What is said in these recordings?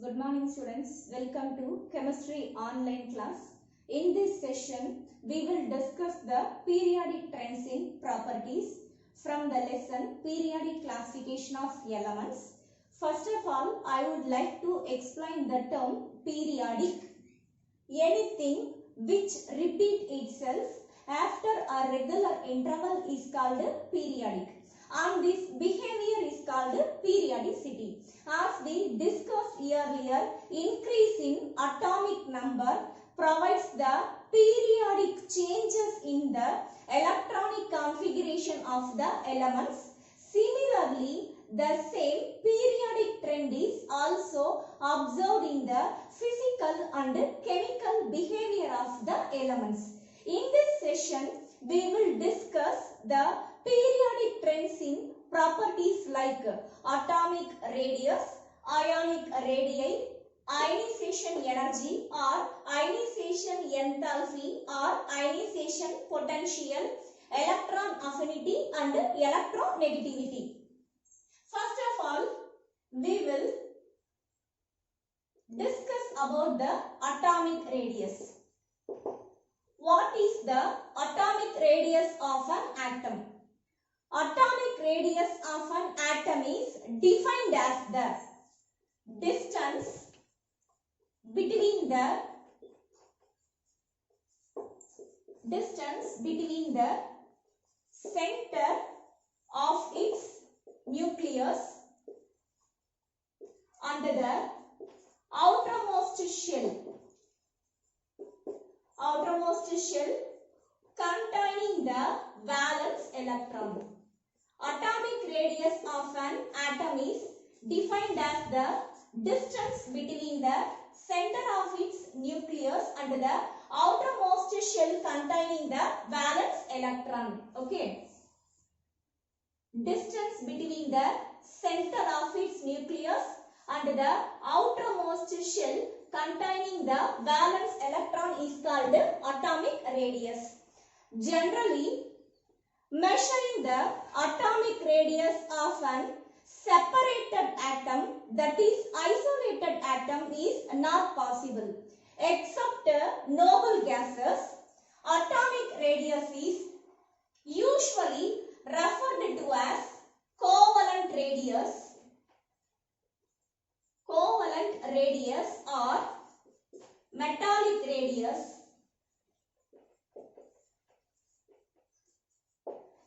Good morning students. Welcome to chemistry online class. In this session, we will discuss the periodic trends in properties from the lesson periodic classification of elements. First of all, I would like to explain the term periodic. Anything which repeat itself after a regular interval is called periodic, and this behavior is called periodicity. As we discussed earlier, increase in atomic number provides the periodic changes in the electronic configuration of the elements. Similarly, the same periodic trend is also observed in the physical and chemical behavior of the elements. In this session, we will discuss the periodic trends in properties like atomic radius, ionic radii, ionization energy or ionization enthalpy or ionization potential, electron affinity and electronegativity. First of all, we will discuss about the atomic radius. What is the atomic radius of an atom? Atomic radius of an atom is defined as the distance between the center of its nucleus and the outermost shell containing the valence electron. Atomic radius of an atom is defined as the distance between the center of its nucleus and the outermost shell containing the valence electron. Okay. Distance between the center of its nucleus and the outermost shell containing the valence electron is called atomic radius. Generally, measuring the atomic radius of an separated atom, that is isolated atom, is not possible. Except noble gases, atomic radius is usually referred to as covalent radius or metallic radius.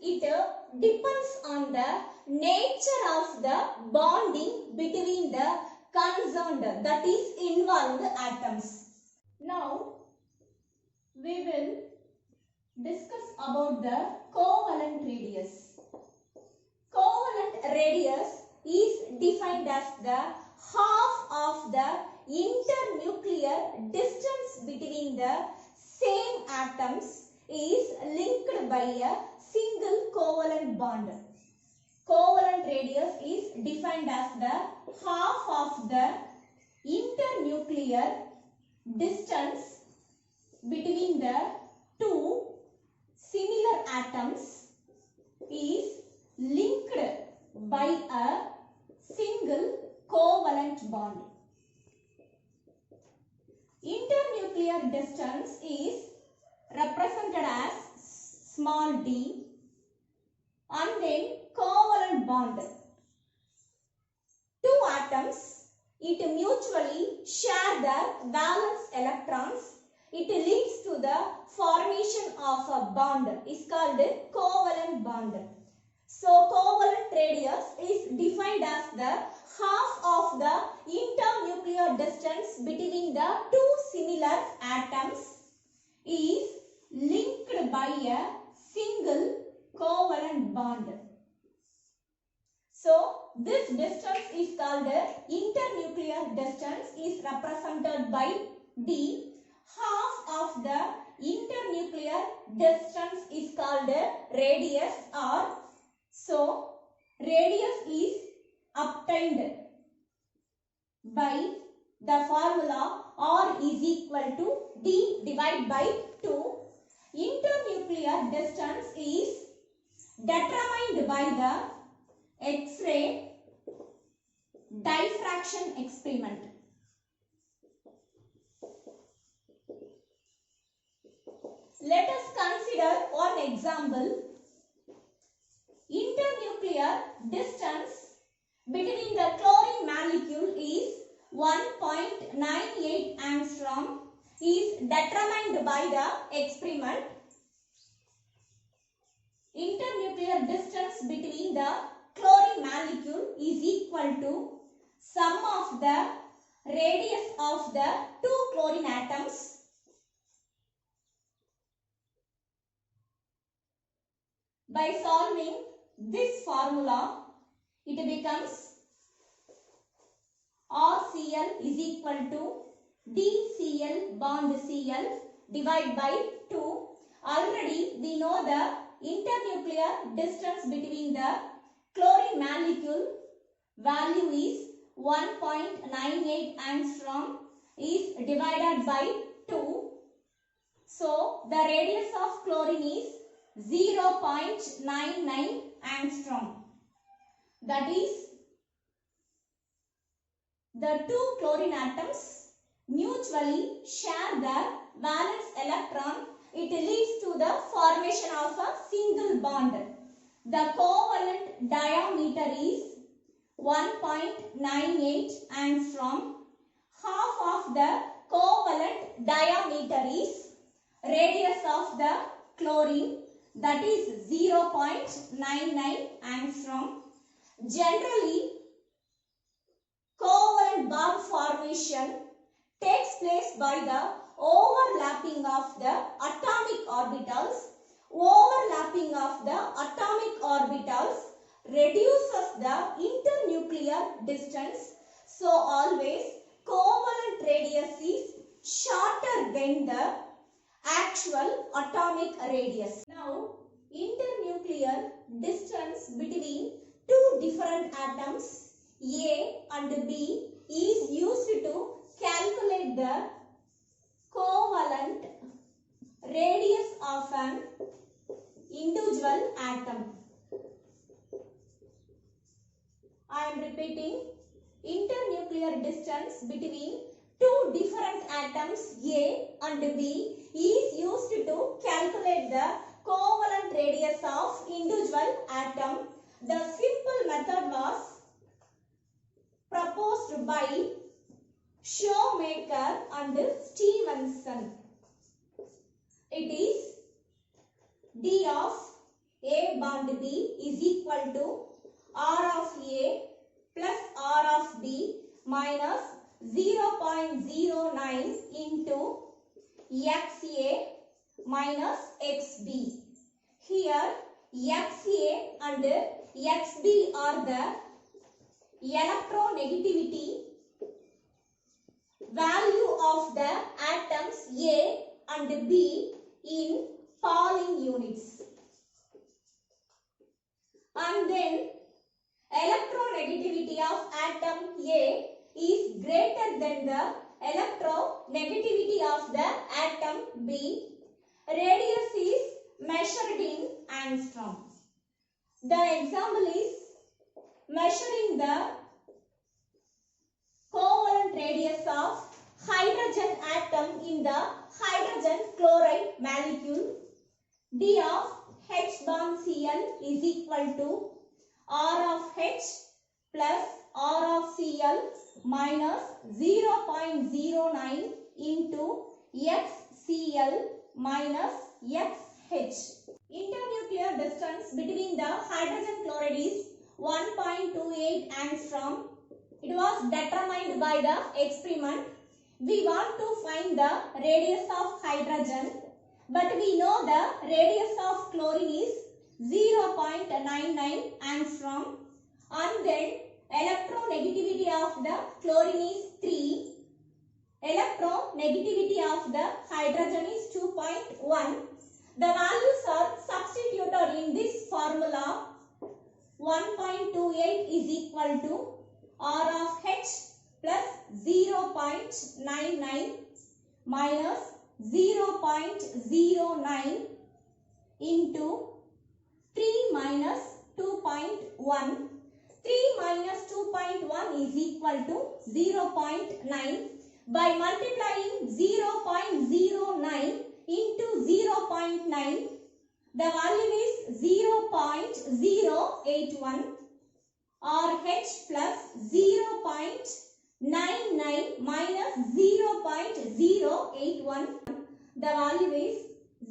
It depends on the nature of the bonding between the concerned, that is involved atoms. Now we will discuss about the covalent radius. Covalent radius is defined as the half of the internuclear distance between the same atoms is linked by a single covalent bond. Covalent radius is defined as the half of the internuclear distance between the two similar atoms is linked by a single covalent bond. Internuclear distance is represented as small d, and then covalent bond. Two atoms, it mutually share their valence electrons. It leads to the formation of a bond is called covalent bond. So covalent radius is defined as the half of the internuclear distance between the two similar atoms is linked by a single covalent bond. So this distance is called internuclear distance, is represented by d. Half of the internuclear distance is called radius r. So radius is obtained by the formula r is equal to d divided by 2. Internuclear distance is determined by the X-ray diffraction experiment. Let us consider one example. Internuclear distance between the chlorine molecule is 1.98 angstrom is determined by the experiment. Internuclear distance between the chlorine molecule is equal to sum of the radius of the two chlorine atoms by solving this formula. It becomes RCl is equal to DCl bond Cl divided by 2. Already we know the internuclear distance between the chlorine molecule value is 1.98 angstrom is divided by 2. So the radius of chlorine is 0.99 angstrom. That is, the two chlorine atoms mutually share their valence electron. It leads to the formation of a single bond. The covalent diameter is 1.98 angstrom. Half of the covalent diameter is radius of the chlorine, that is 0.99 angstrom. Generally, covalent bond formation takes place by the overlapping of the atomic orbitals. Overlapping of the atomic orbitals reduces the internuclear distance. So always covalent radius is shorter than the actual atomic radius. Now, internuclear distance between two different atoms A and B is used to calculate the covalent radius of an individual atom. I am repeating, internuclear distance between two different atoms A and B is used to calculate the covalent radius of individual atom. The simple method was proposed by Shoemaker and Stevenson. It is D of A bond B is equal to R of A plus R of B minus 0.09 into XA minus XB. Here XA and XB are the electronegativity value of the atoms A and B in Pauling units. And then electronegativity of atom A is greater than the electronegativity of the atom B. Radius is measured in angstrom. The example is measuring the covalent radius of hydrogen atom in the hydrogen chloride molecule. D of H bond Cl is equal to R of H plus R of Cl minus 0.09 into XCl minus XH. Internuclear distance between the hydrogen chloride is 1.28 angstrom. It was determined by the experiment. We want to find the radius of hydrogen, but we know the radius of chlorine is 0.99 angstrom, and then electronegativity of the chlorine is 3. Electronegativity of the hydrogen is 2.1. The values are substituted in this formula. 1.28 is equal to R of H plus 0.99 minus 0.09 into 3 minus 2.1. 3 minus 2.1 is equal to 0.9. By multiplying 0.09 into 0.9, the value is 0.081. RH plus 0.99 minus 0.081, the value is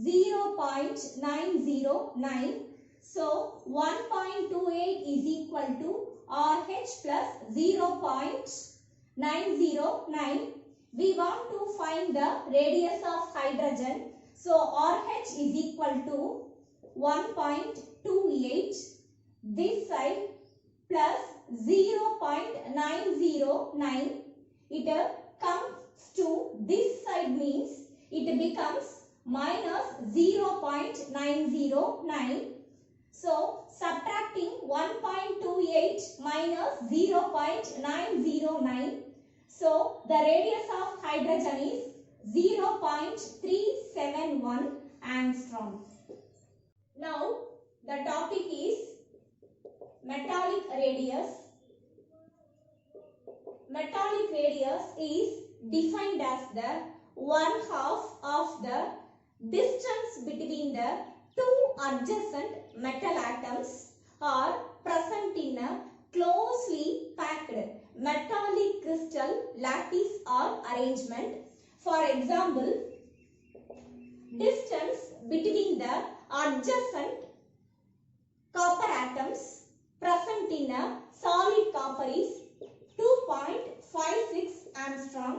0.909. So 1.28 is equal to RH plus 0.909. We want to find the radius of hydrogen. So RH is equal to 1.28. This side plus 0.909. It comes to this side, means it becomes minus 0.909. So subtracting 1.28 minus 0.909. So the radius of hydrogen is 0.371 angstrom. Now the topic is metallic radius. Metallic radius is defined as the 1/2 of the distance between the two adjacent metal atoms are present in a closely packed metallic crystal lattice or arrangement. For example, distance between the adjacent copper atoms present in a solid copper is 2.56 angstrom.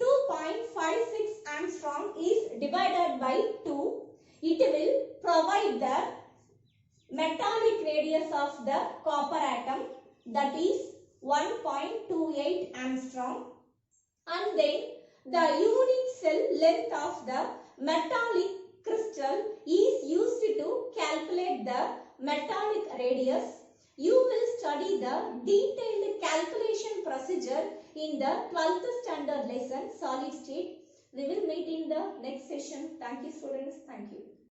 2.56 angstrom is divided by 2. It will provide the metallic radius of the copper atom, that is 1.28 angstrom, and then the unit cell length of the metallic crystal is used to calculate the metallic radius. You will study the detailed calculation procedure in the 12th standard lesson solid state. We will meet in the next session. Thank you students. Thank you.